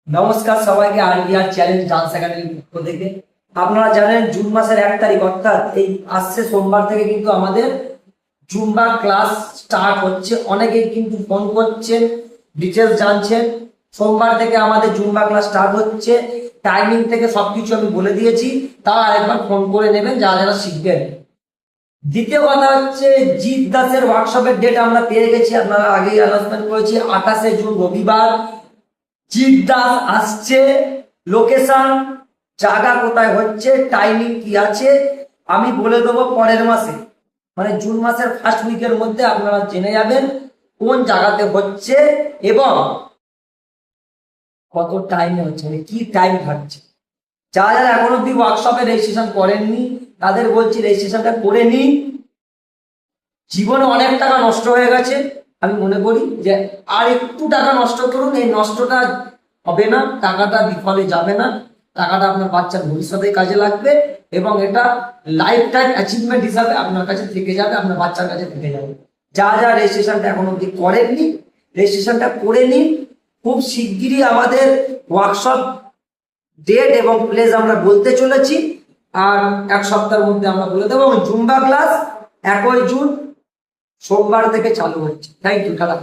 নমস্কার সবাইকে আইডিয়ার চ্যালেঞ্জ ডান্স একাডেমির পক্ষ থেকে। আপনারা জানেন জুন মাসের 1 তারিখ অর্থাৎ এই আসছে সোমবার থেকে কিন্তু আমাদের জুম্বা ক্লাস স্টার্ট হচ্ছে। অনেকেই কিন্তু ফোন করছেন, ডিটেলস জানছেন। সোমবার থেকে আমাদের জুম্বা ক্লাস স্টার্ট হচ্ছে। টাইমিং থেকে সবকিছু আমি বলে দিয়েছি, তাও আরেকবার ফোন করে নেবেন যারা যারা শিখবেন। দ্বিতীয় কথা হচ্ছে জিৎ দাসের ওয়ার্কশপের ডেট আমরা পেয়ে গেছি, আপনারা আগেই অ্যানাউন্সমেন্ট করেছি 28শে জুন রবিবার জিৎ দাস আসছে। লোকেশন, জায়গা কোথায় হচ্ছে, টাইমিং কি আছে আমি বলে দেবো পরের মাসে, মানে জুন মাসের ফার্স্ট উইকের মধ্যে আপনারা জেনে যাবেন কোন জায়গাতে হচ্ছে এবং কত টাইমে হচ্ছে, মানে কি টাইম থাকছে। যারা যারা এখন অব্দি ওয়ার্কশপে রেজিস্ট্রেশন করেননি তাদের বলছি রেজিস্ট্রেশনটা করে নিন। জীবনে অনেক টাকা নষ্ট হয়ে গেছে, আমি মনে করি যে আর একটু টাকা নষ্ট করুন, এই নষ্টটা হবে না, টাকাটা বিফলে যাবে না, টাকাটা আপনার বাচ্চার ভবিষ্যতে কাজে লাগবে এবং এটা লাইফ টাইম অ্যাচিভমেন্ট হিসাবে আপনার কাছে থেকে যাবে, আপনার বাচ্চার কাছে থেকে যাবে। যা যা রেজিস্ট্রেশনটা এখন অব্দি করেননি রেজিস্ট্রেশনটা করে নিন। খুব শিগগিরই আমাদের ওয়ার্কশপ ডেট এবং প্লেস আমরা বলতে চলেছি, আর 1 সপ্তাহের মধ্যে আমরা বলে দেবো। জুম্বা ক্লাস 1 জুন সোমবার থেকে চালু হচ্ছে। Thank you, tata.